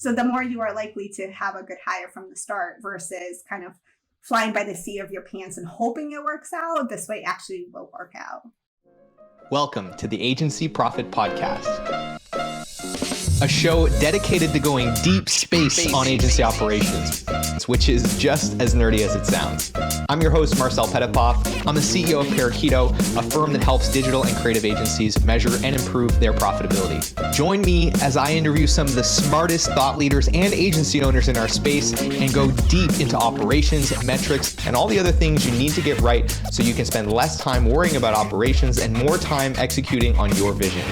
So the more you are likely to have a good hire from the start versus kind of flying by the seat of your pants and hoping it works out, this way actually will work out. Welcome to the Agency Profit Podcast, a show dedicated to going deep space on agency operations, which is just as nerdy as it sounds. I'm your host, Marcel Petitpoff. I'm the CEO of Parakeeto, a firm that helps digital and creative agencies measure and improve their profitability. Join me as I interview some of the smartest thought leaders and agency owners in our space and go deep into operations, metrics, and all the other things you need to get right so you can spend less time worrying about operations and more time executing on your vision.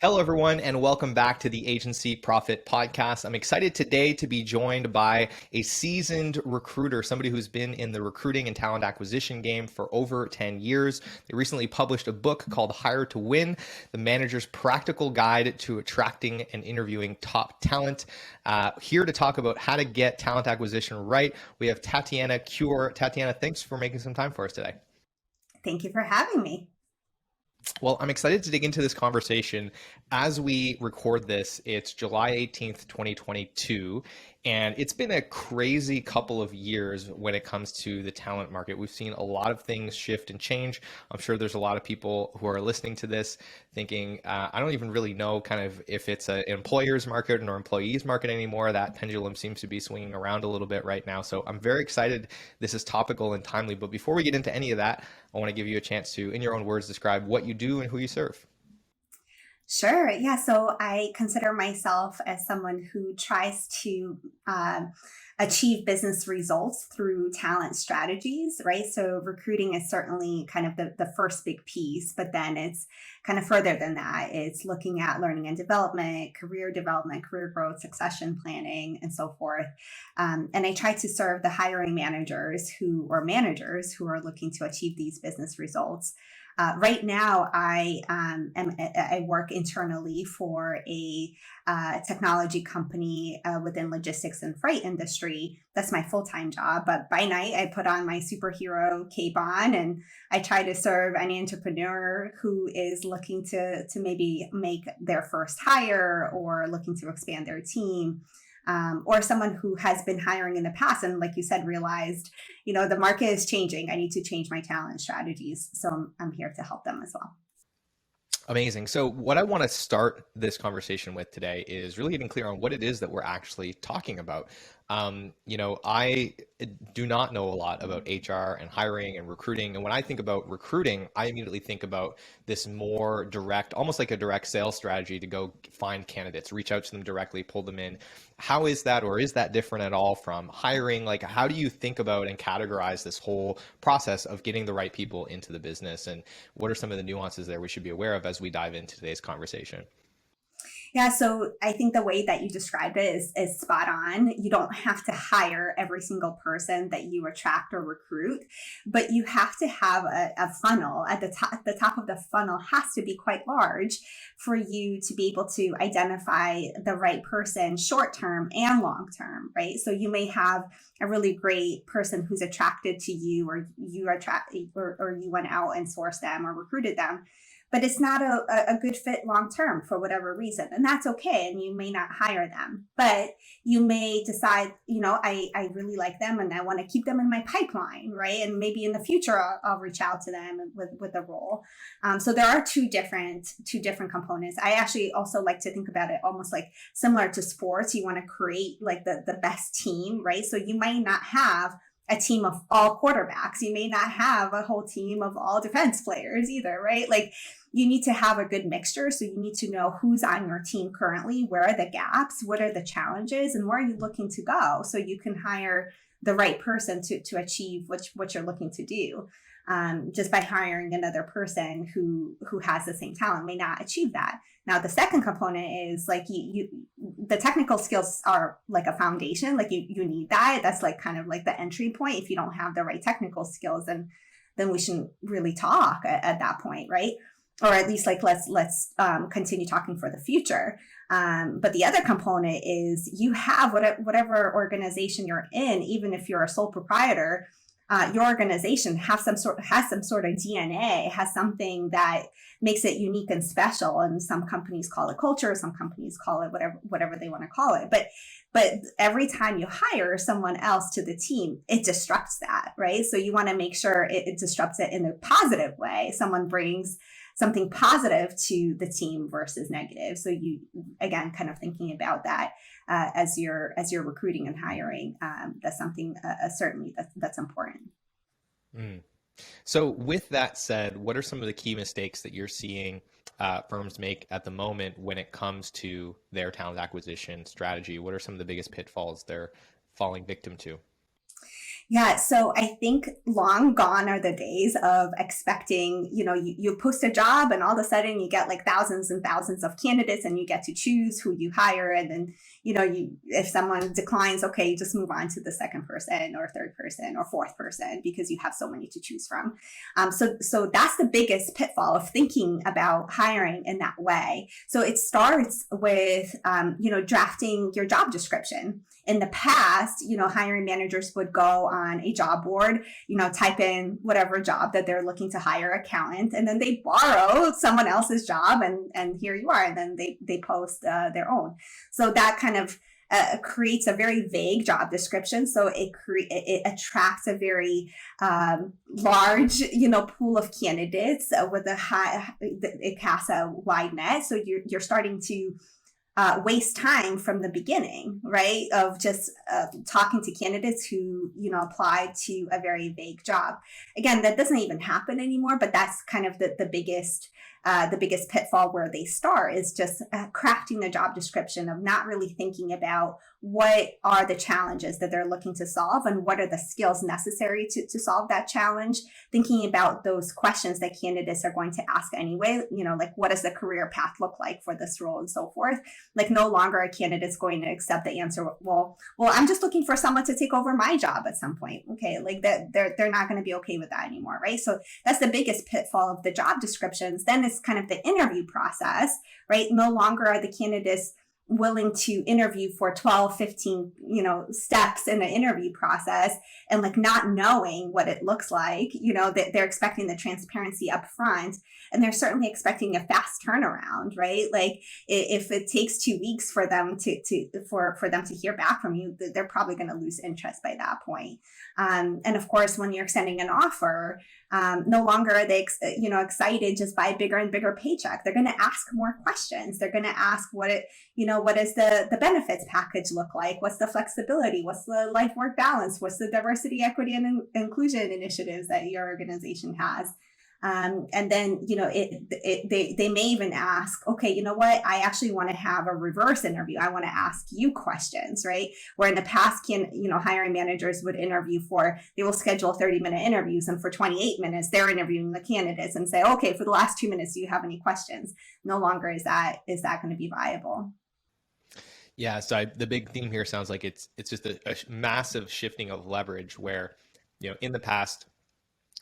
Hello, everyone, and welcome back to the Agency Profit Podcast. I'm excited today to be joined by a seasoned recruiter, somebody who's been in the recruiting and talent acquisition game for over 10 years. They recently published a book called Hire to Win, the manager's practical guide to attracting and interviewing top talent. Here to talk about how to get talent acquisition right, we have Tatiyana Cure. Tatiyana, thanks for making some time for us today. Thank you for having me. Well, I'm excited to dig into this conversation. As we record this, it's July 18th, 2022, and it's been a crazy couple of years when it comes to the talent market. We've seen a lot of things shift and change. I'm sure there's a lot of people who are listening to this thinking, I don't even really know kind of if it's an employer's market or employees market anymore. That pendulum seems to be swinging around a little bit right now. So I'm very excited. This is topical and timely. But before we get into any of that, I want to give you a chance to, in your own words, describe what you do and who you serve. Sure. Yeah. So I consider myself as someone who tries to achieve business results through talent strategies, right? So recruiting is certainly kind of the first big piece, but then it's kind of further than that. It's looking at learning and development, career growth, succession planning, and so forth. And I try to serve the hiring managers who are looking to achieve these business results. Right now, I work internally for a technology company within logistics and freight industry. That's my full-time job. But by night, I put on my superhero cape on and I try to serve any entrepreneur who is looking to maybe make their first hire or looking to expand their team. Or someone who has been hiring in the past and, like you said, realized, the market is changing. I need to change my talent strategies. So I'm here to help them as well. Amazing. So what I want to start this conversation with today is really getting clear on what it is that we're actually talking about. I do not know a lot about HR and hiring and recruiting. And when I think about recruiting, I immediately think about this more direct, almost like a direct sales strategy to go find candidates, reach out to them directly, pull them in. How is that, or is that different at all from hiring? Like, how do you think about and categorize this whole process of getting the right people into the business? And what are some of the nuances there we should be aware of as we dive into today's conversation? Yeah, so I think the way that you described it is spot on. You don't have to hire every single person that you attract or recruit, but you have to have a funnel at the top. The top of the funnel has to be quite large for you to be able to identify the right person short-term and long-term, right? So you may have a really great person who's attracted to you, or you went out and sourced them or recruited them, but it's not a good fit long-term for whatever reason. And that's okay. And you may not hire them, but you may decide, I really like them and I want to keep them in my pipeline, right? And maybe in the future, I'll reach out to them with a role. So there are two different components. I actually also like to think about it almost like similar to sports. You want to create like the best team, right? So you might not have a team of all quarterbacks. You may not have a whole team of all defense players either, right? Like you need to have a good mixture. So you need to know who's on your team currently, where are the gaps, what are the challenges, and where are you looking to go so you can hire the right person to achieve what you're looking to do. Just by hiring another person who has the same talent may not achieve that. Now, the second component is like the technical skills are like a foundation, like you need that. That's like kind of like the entry point. If you don't have the right technical skills, then we shouldn't really talk at that point, right? Or at least like let's continue talking for the future. But the other component is you have whatever organization you're in, even if you're a sole proprietor, your organization has some sort of DNA, has something that makes it unique and special. And some companies call it culture, some companies call it whatever they want to call it. But every time you hire someone else to the team, it disrupts that, right? So you want to make sure it disrupts it in a positive way. Someone brings something positive to the team versus negative. So you, again, kind of thinking about that as you're recruiting and hiring. That's something certainly that's important. Mm. So with that said, what are some of the key mistakes that you're seeing firms make at the moment when it comes to their talent acquisition strategy? What are some of the biggest pitfalls they're falling victim to? Yeah, so I think long gone are the days of expecting, you post a job and all of a sudden you get like thousands and thousands of candidates and you get to choose who you hire. And then, if someone declines, okay, you just move on to the second person or third person or fourth person because you have so many to choose from. So that's the biggest pitfall of thinking about hiring in that way. So it starts with, drafting your job description. In the past, hiring managers would go on a job board, type in whatever job that they're looking to hire, accountant, and then they borrow someone else's job and here you are. And then they post their own. So that kind of creates a very vague job description. So it attracts a very large, pool of candidates with it casts a wide net. So you're starting to waste time from the beginning, right? Of just talking to candidates who, apply to a very vague job. Again, that doesn't even happen anymore, but that's kind of the biggest pitfall where they start is just crafting the job description of not really thinking about what are the challenges that they're looking to solve and what are the skills necessary to solve that challenge. Thinking about those questions that candidates are going to ask anyway, like what does the career path look like for this role and so forth. Like no longer a candidate's going to accept the answer, well, I'm just looking for someone to take over my job at some point. Okay, like that they're not going to be okay with that anymore, right? So that's the biggest pitfall of the job descriptions. Then it's kind of the interview process, right? No longer are the candidates willing to interview for 12, 15, steps in the interview process and like not knowing what it looks like, that they're expecting the transparency up front and they're certainly expecting a fast turnaround, right? Like if it takes 2 weeks for them for them to hear back from you, they're probably going to lose interest by that point. And of course, when you're sending an offer, no longer are they, excited just by a bigger and bigger paycheck. They're going to ask more questions. They're going to ask what does the benefits package look like? What's the flexibility? What's the life work balance? What's the diversity, equity, and inclusion initiatives that your organization has? And then, they may even ask, okay, you know what? I actually want to have a reverse interview. I want to ask you questions, right? Where in the past, hiring managers would they will schedule 30-minute interviews. And for 28 minutes, they're interviewing the candidates and say, okay, for the last 2 minutes, do you have any questions? No longer is that going to be viable. Yeah, so the big theme here sounds like it's just a massive shifting of leverage where, in the past,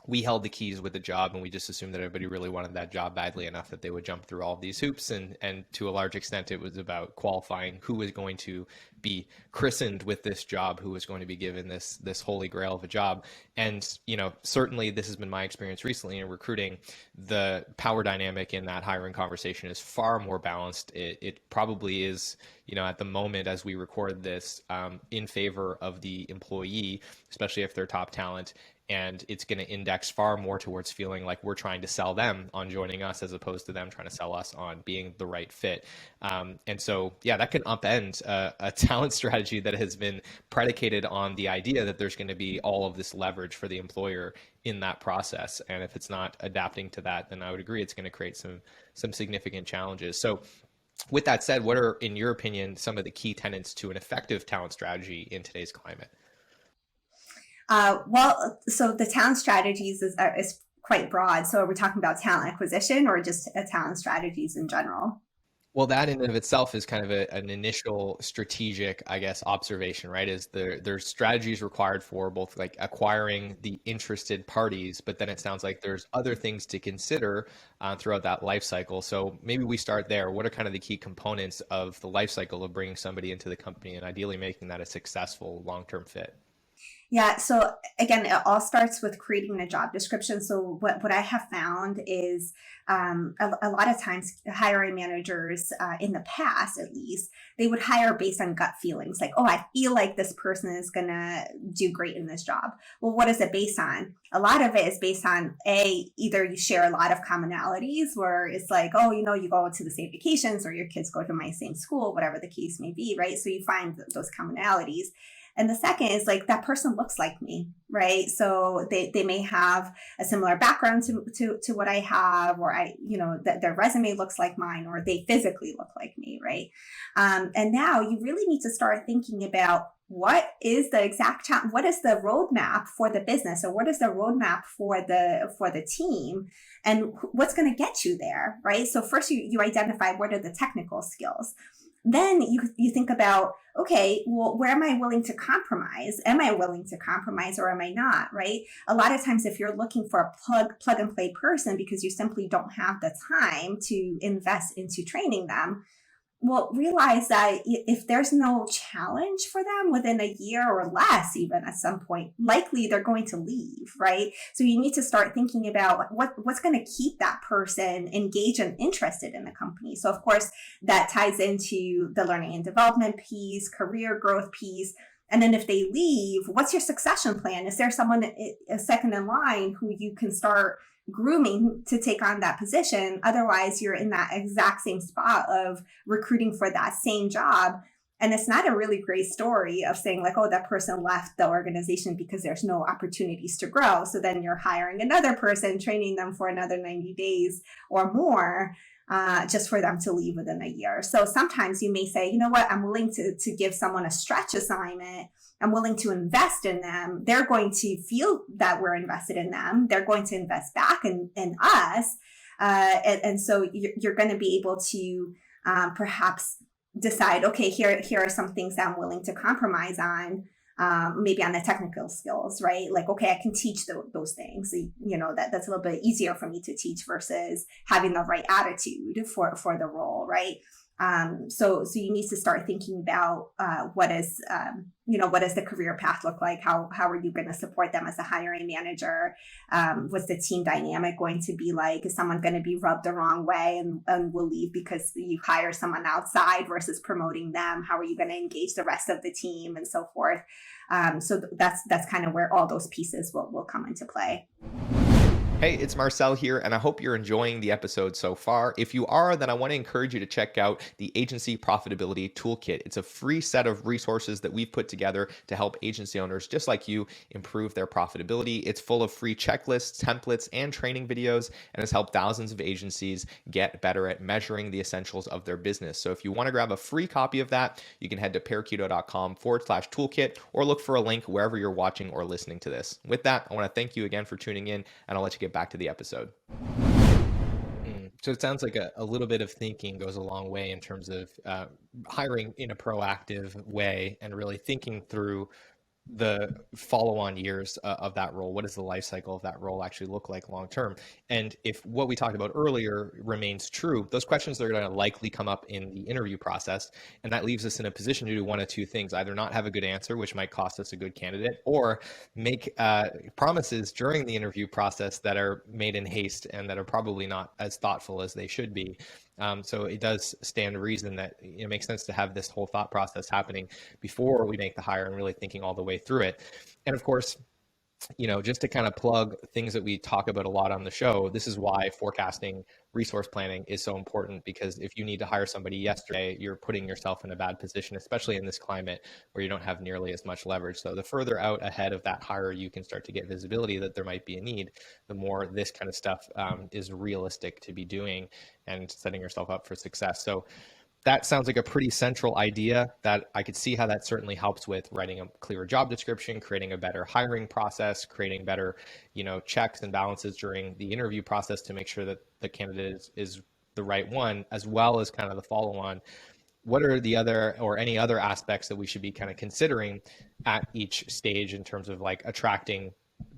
we held the keys with the job and we just assumed that everybody really wanted that job badly enough that they would jump through all of these hoops. And to a large extent, it was about qualifying who was going to be christened with this job, who was going to be given this holy grail of a job. And, certainly this has been my experience recently in recruiting. The power dynamic in that hiring conversation is far more balanced. It probably is, at the moment as we record this, in favor of the employee, especially if they're top talent. And it's going to index far more towards feeling like we're trying to sell them on joining us as opposed to them trying to sell us on being the right fit. And so, yeah, that can upend a talent strategy that has been predicated on the idea that there's going to be all of this leverage for the employer in that process. And if it's not adapting to that, then I would agree it's going to create some significant challenges. So with that said, what are, in your opinion, some of the key tenets to an effective talent strategy in today's climate? So the talent strategies is quite broad. So are we talking about talent acquisition or just talent strategies in general? Well, that in and of itself is kind of an initial strategic, I guess, observation, right? Is there's strategies required for both like acquiring the interested parties, but then it sounds like there's other things to consider throughout that life cycle. So maybe we start there. What are kind of the key components of the life cycle of bringing somebody into the company and ideally making that a successful long-term fit? Yeah. So again, it all starts with creating a job description. So what I have found is a lot of times hiring managers in the past, at least, they would hire based on gut feelings. Like, oh, I feel like this person is going to do great in this job. Well, what is it based on? A lot of it is based on either you share a lot of commonalities where it's like, oh, you go to the same vacations or your kids go to my same school, whatever the case may be, right? So you find those commonalities. And the second is like that person looks like me, right? So they may have a similar background to what I have, or that their resume looks like mine, or they physically look like me, right? And now you really need to start thinking about what is the what is the roadmap for the business, or what is the roadmap for the team, and what's going to get you there, right? So first you identify what are the technical skills. Then you think about, okay, well, where am I willing to compromise? Am I willing to compromise, or am I not, right? A lot of times if you're looking for a plug and play person because you simply don't have the time to invest into training them, well, realize that if there's no challenge for them within a year or less, even at some point, likely they're going to leave, right? So you need to start thinking about what's going to keep that person engaged and interested in the company. So of course, that ties into the learning and development piece, career growth piece. And then if they leave, what's your succession plan? Is there someone a second in line who you can start grooming to take on that position? Otherwise, you're in that exact same spot of recruiting for that same job. And it's not a really great story of saying like, oh, that person left the organization because there's no opportunities to grow. So then you're hiring another person, training them for another 90 days or more, just for them to leave within a year. So sometimes you may say, you know what, I'm willing to give someone a stretch assignment. I'm willing to invest in them. They're going to feel that we're invested in them. They're going to invest back in us. And so you're going to be able to perhaps decide, okay, here are some things that I'm willing to compromise on, maybe on the technical skills, right? Like, okay, I can teach those things. That's a little bit easier for me to teach versus having the right attitude for the role, right? So you need to start thinking about what does the career path look like? How are you going to support them as a hiring manager? What's the team dynamic going to be like? Is someone going to be rubbed the wrong way and will leave because you hire someone outside versus promoting them? How are you going to engage the rest of the team and so forth? So that's kind of where all those pieces will come into play. Hey, it's Marcel here, and I hope you're enjoying the episode so far. If you are, then I want to encourage you to check out the Agency Profitability Toolkit. It's a free set of resources that we've put together to help agency owners just like you improve their profitability. It's full of free checklists, templates, and training videos, and has helped thousands of agencies get better at measuring the essentials of their business. So if you want to grab a free copy of that, you can head to parakeeto.com/toolkit or look for a link wherever you're watching or listening to this. With that, I want to thank you again for tuning in, and I'll let you get back to the episode. So it sounds like a little bit of thinking goes a long way in terms of hiring in a proactive way and really thinking through the follow-on years of that role. What does the life cycle of that role actually look like long term? And if what we talked about earlier remains true, those questions are going to likely come up in the interview process. And that leaves us in a position to do one of two things: either not have a good answer, which might cost us a good candidate, or make promises during the interview process that are made in haste and that are probably not as thoughtful as they should be. So it does stand to reason that it makes sense to have this whole thought process happening before we make the hire and really thinking all the way through it. And of course, just to kind of plug things that we talk about a lot on the show, this is why forecasting, resource planning is so important, because if you need to hire somebody yesterday, you're putting yourself in a bad position, especially in this climate where you don't have nearly as much leverage. So the further out ahead of that hire you can start to get visibility that there might be a need, the more this kind of stuff is realistic to be doing and setting yourself up for success. So that sounds like a pretty central idea that I could see how that certainly helps with writing a clearer job description, creating a better hiring process, creating better, checks and balances during the interview process to make sure that the candidate is the right one, as well as kind of the follow-on. What are the other or any other aspects that we should be kind of considering at each stage in terms of like attracting,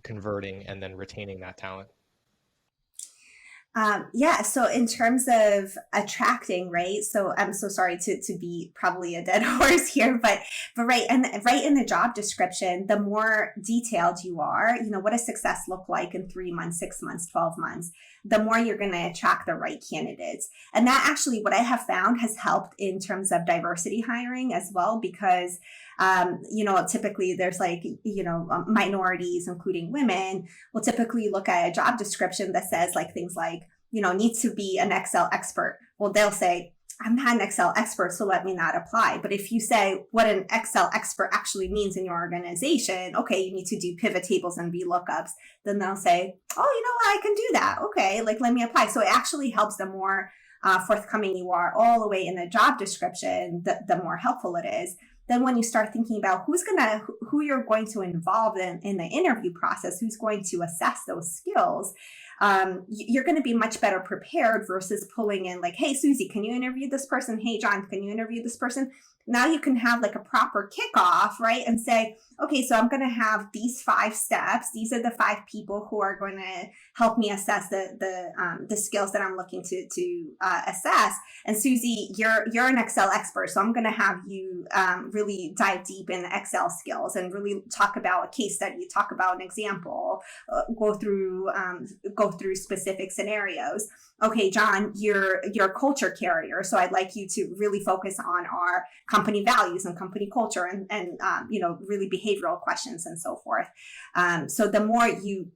converting, and then retaining that talent? Yeah, so in terms of attracting, right? So I'm so sorry to be probably a dead horse here, but right, and right in the job description, the more detailed you are, what does success look like in 3 months, 6 months, 12 months, the more you're going to attract the right candidates. And that actually, what I have found has helped in terms of diversity hiring as well, because typically there's like, minorities, including women, will typically look at a job description that says like things like, needs to be an Excel expert. Well, they'll say, I'm not an Excel expert, so let me not apply. But if you say what an Excel expert actually means in your organization, okay, you need to do pivot tables and VLOOKUPs, then they'll say, oh, I can do that. Okay, like let me apply. So it actually helps the more forthcoming you are all the way in the job description, the more helpful it is. Then when you start thinking about who you're going to involve in the interview process, who's going to assess those skills, you're going to be much better prepared versus pulling in like, hey, Susie, can you interview this person? Hey, John, can you interview this person? Now you can have like a proper kickoff, right? And say, okay, so I'm going to have these 5 steps. These are the 5 people who are going to help me assess the skills that I'm looking to assess. And Susie, you're an Excel expert, so I'm going to have you really dive deep in the Excel skills and really talk about a case study, talk about an example, go through specific scenarios. Okay, John, you're a culture carrier, so I'd like you to really focus on our company values and company culture and really behavioral questions and so forth. So the more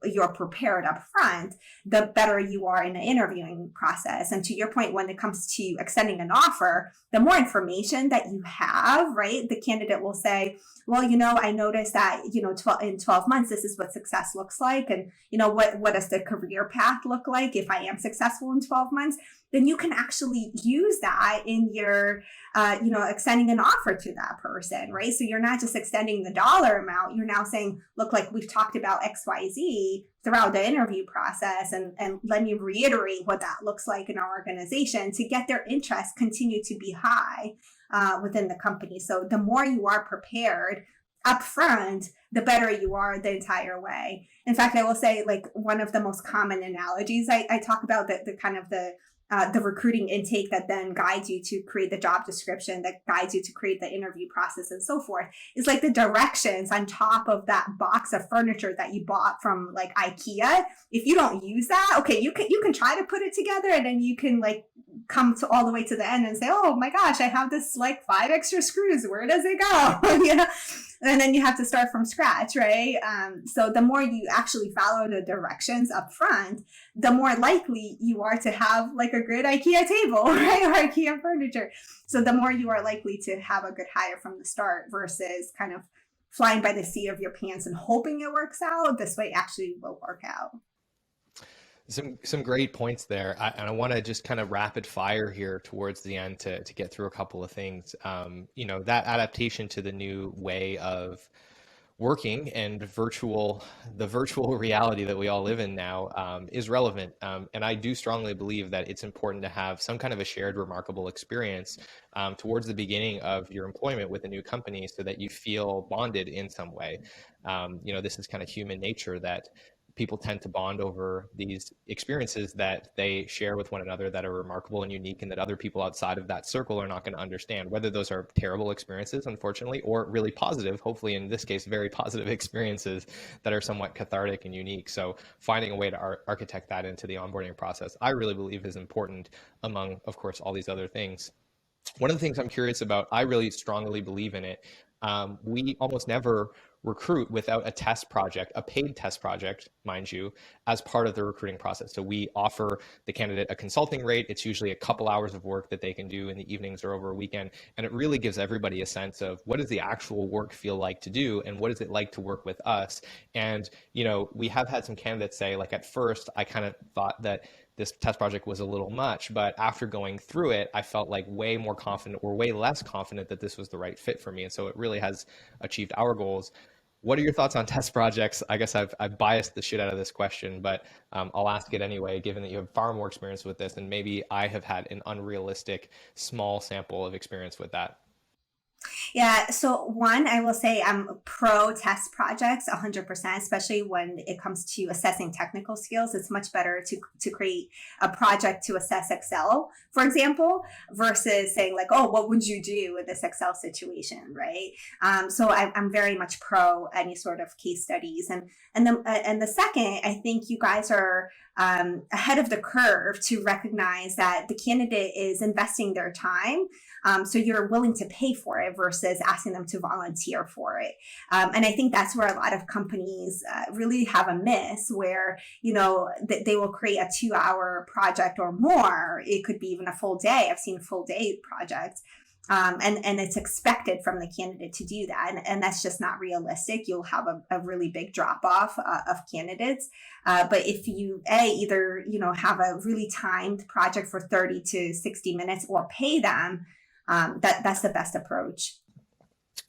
you're prepared up front, the better you are in the interviewing process. And to your point, when it comes to extending an offer, the more information that you have, right, the candidate will say, well, I noticed that, in 12 months, this is what success looks like. And, what does the career path look like if I am successful in 12 months? Then you can actually use that in your, extending an offer to that person, right? So you're not just extending the dollar amount. You're now saying, look, like we've talked about XYZ throughout the interview process, and let me reiterate what that looks like in our organization to get their interest continue to be high within the company. So the more you are prepared upfront, the better you are the entire way. In fact, I will say, like, one of the most common analogies I talk about, the kind of the recruiting intake that then guides you to create the job description, that guides you to create the interview process and so forth, is like the directions on top of that box of furniture that you bought from like IKEA. If you don't use that, okay, you can try to put it together, and then you can like come to all the way to the end and say, oh my gosh, I have this like 5 extra screws. Where does it go? And then you have to start from scratch, right? So the more you actually follow the directions up front, the more likely you are to have like a good IKEA table, right? Or IKEA furniture. So the more you are likely to have a good hire from the start versus kind of flying by the seat of your pants and hoping it works out. This way actually will work out. Some great points there. And I want to just kind of rapid fire here towards the end to get through a couple of things. That adaptation to the new way of working and the virtual reality that we all live in now is relevant. And I do strongly believe that it's important to have some kind of a shared remarkable experience towards the beginning of your employment with a new company so that you feel bonded in some way. This is kind of human nature that people tend to bond over these experiences that they share with one another that are remarkable and unique, and that other people outside of that circle are not going to understand, whether those are terrible experiences, unfortunately, or really positive, hopefully in this case, very positive experiences that are somewhat cathartic and unique. So finding a way to architect that into the onboarding process, I really believe is important among, of course, all these other things. One of the things I'm curious about, I really strongly believe in it. We almost never recruit without a test project, a paid test project, mind you, as part of the recruiting process. So we offer the candidate a consulting rate. It's usually a couple hours of work that they can do in the evenings or over a weekend. And it really gives everybody a sense of what does the actual work feel like to do, and what is it like to work with us? And, we have had some candidates say, like, at first, I kind of thought that this test project was a little much, but after going through it, I felt like way more confident, or way less confident, that this was the right fit for me. And so it really has achieved our goals. What are your thoughts on test projects? I guess I've biased the shit out of this question, but I'll ask it anyway, given that you have far more experience with this, and maybe I have had an unrealistic small sample of experience with that. Yeah. So one, I will say I'm pro test projects 100%, especially when it comes to assessing technical skills. It's much better to create a project to assess Excel, for example, versus saying like, oh, what would you do in this Excel situation, right? So I'm very much pro any sort of case studies. And the second, I think you guys are ahead of the curve to recognize that the candidate is investing their time, so you're willing to pay for it versus asking them to volunteer for it. And I think that's where a lot of companies really have a miss where, they will create a 2-hour project or more. It could be even a full day. I've seen full day projects. And it's expected from the candidate to do that. And that's just not realistic. You'll have a really big drop off of candidates. But if you either, have a really timed project for 30 to 60 minutes or pay them, that's the best approach.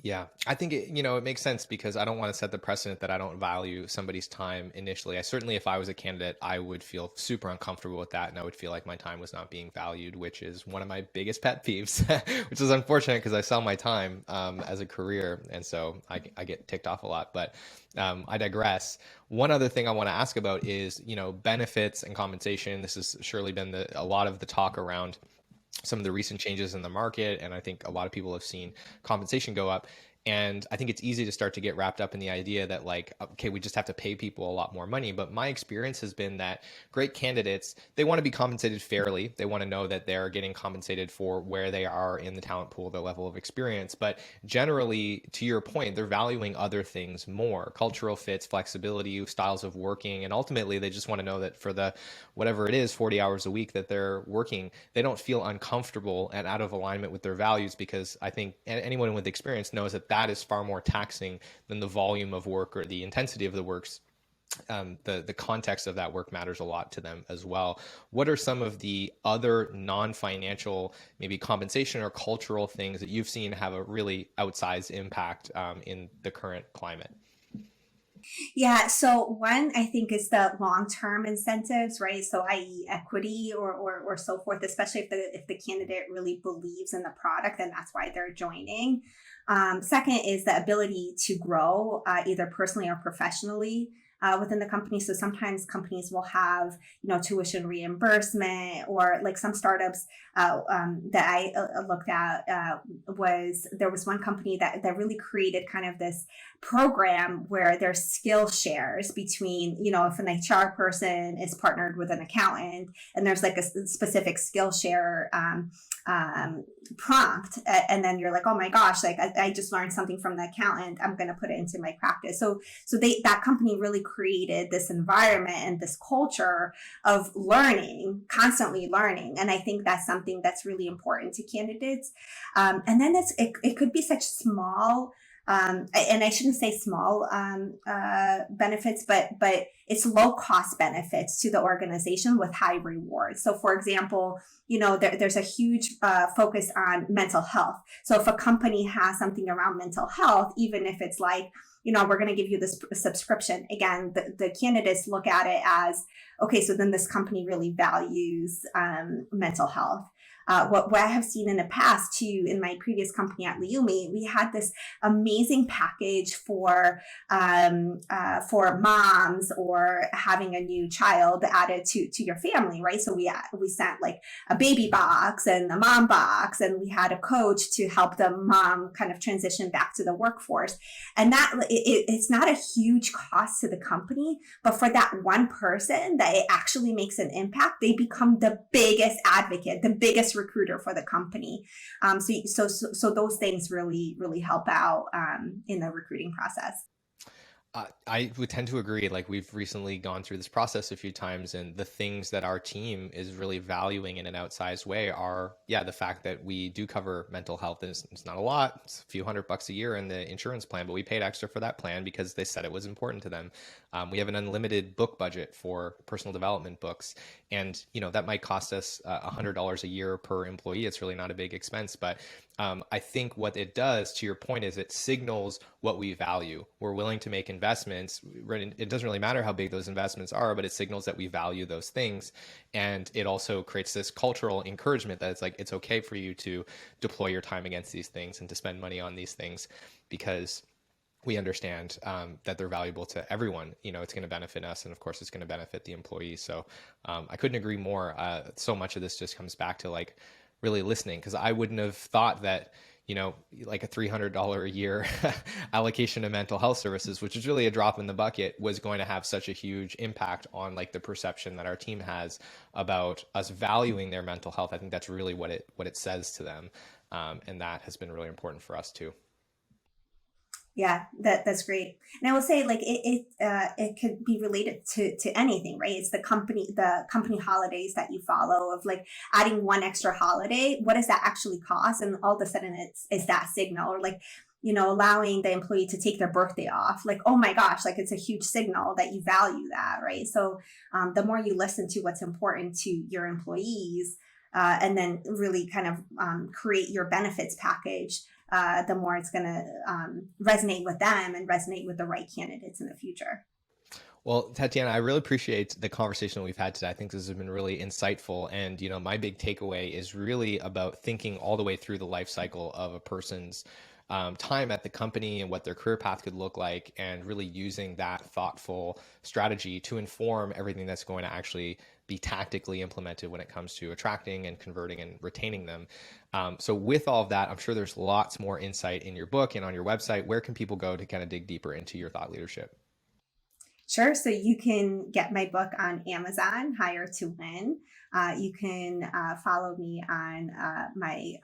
Yeah, I think it makes sense because I don't want to set the precedent that I don't value somebody's time initially. I certainly, if I was a candidate, I would feel super uncomfortable with that, and I would feel like my time was not being valued, which is one of my biggest pet peeves, which is unfortunate because I sell my time as a career, and so I get ticked off a lot. But I digress. One other thing I want to ask about is benefits and compensation. This has surely been a lot of the talk around some of the recent changes in the market. And I think a lot of people have seen compensation go up. And I think it's easy to start to get wrapped up in the idea that like, okay, we just have to pay people a lot more money. But my experience has been that great candidates, they want to be compensated fairly. They want to know that they're getting compensated for where they are in the talent pool, their level of experience. But generally, to your point, they're valuing other things more: cultural fits, flexibility, styles of working. And ultimately, they just want to know that for the whatever it is, 40 hours a week that they're working, they don't feel uncomfortable and out of alignment with their values, because I think anyone with experience knows that is far more taxing than the volume of work or the intensity of the works. The context of that work matters a lot to them as well. What are some of the other non-financial, maybe compensation or cultural things that you've seen have a really outsized impact in the current climate? Yeah. So one, I think, is the long-term incentives, right? So i.e. equity or so forth, especially if the candidate really believes in the product and that's why they're joining. Second is the ability to grow either personally or professionally within the company. So sometimes companies will have, tuition reimbursement, or like some startups that I looked at there was one company that really created kind of this program where there's skill shares between, if an HR person is partnered with an accountant and there's like a specific skill share prompt, and then you're like, oh my gosh, like I just learned something from the accountant, I'm going to put it into my practice. So that company really created this environment and this culture of learning, constantly learning. And I think that's something that's really important to candidates. And then it could be such small, and I shouldn't say small benefits, but it's low cost benefits to the organization with high rewards. So for example, there's a huge focus on mental health. So if a company has something around mental health, even if it's like, we're going to give you this subscription, again, the candidates look at it as, okay, so then this company really values mental health. What I have seen in the past too, in my previous company at Leumi, we had this amazing package for moms or having a new child added to your family, right? So we sent like a baby box and a mom box, and we had a coach to help the mom kind of transition back to the workforce. And that it's not a huge cost to the company, but for that one person that it actually makes an impact, they become the biggest advocate, the biggest recruiter for the company. So those things really, really help out in the recruiting process. I would tend to agree. Like, we've recently gone through this process a few times, and the things that our team is really valuing in an outsized way are, the fact that we do cover mental health. And it's not a lot. It's a few $100 a year in the insurance plan, but we paid extra for that plan because they said it was important to them. We have an unlimited book budget for personal development books. And, that might cost us $100 a year per employee. It's really not a big expense, but I think what it does, to your point, is it signals what we value. We're willing to make investments investments, it doesn't really matter how big those investments are, but it signals that we value those things. And it also creates this cultural encouragement that it's like, it's okay for you to deploy your time against these things and to spend money on these things, because we understand that they're valuable to everyone. It's going to benefit us, and of course, it's going to benefit the employees. So I couldn't agree more. So much of this just comes back to like really listening, because I wouldn't have thought that like a $300 a year allocation to mental health services, which is really a drop in the bucket, was going to have such a huge impact on like the perception that our team has about us valuing their mental health. I think that's really what it says to them, and that has been really important for us too. Yeah, that's great. And I will say, like, it could be related to anything, right? It's the company holidays that you follow, of like adding one extra holiday. What does that actually cost? And all of a sudden, it's that signal, or like, allowing the employee to take their birthday off. Like, oh my gosh, like, it's a huge signal that you value that, right? So the more you listen to what's important to your employees, and then really kind of create your benefits package, the more it's going to resonate with them and resonate with the right candidates in the future. Well, Tatiyana, I really appreciate the conversation that we've had today. I think this has been really insightful. And, my big takeaway is really about thinking all the way through the life cycle of a person's time at the company and what their career path could look like, and really using that thoughtful strategy to inform everything that's going to actually be tactically implemented when it comes to attracting and converting and retaining them. So with all of that, I'm sure there's lots more insight in your book and on your website. Where can people go to kind of dig deeper into your thought leadership? Sure. So you can get my book on Amazon, Hire to Win. You can follow me on my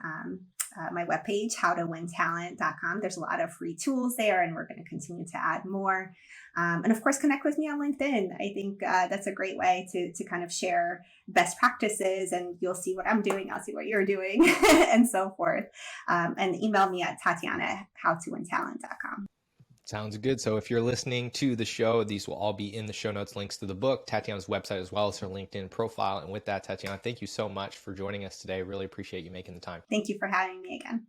webpage, howtowintalent.com. There's a lot of free tools there, and we're going to continue to add more. And of course, connect with me on LinkedIn. I think that's a great way to kind of share best practices, and you'll see what I'm doing, I'll see what you're doing, and so forth. And email me at Tatiyana@howtowintalent.com. Sounds good. So if you're listening to the show, these will all be in the show notes, links to the book, Tatiyana's website, as well as her LinkedIn profile. And with that, Tatiyana, thank you so much for joining us today. Really appreciate you making the time. Thank you for having me again.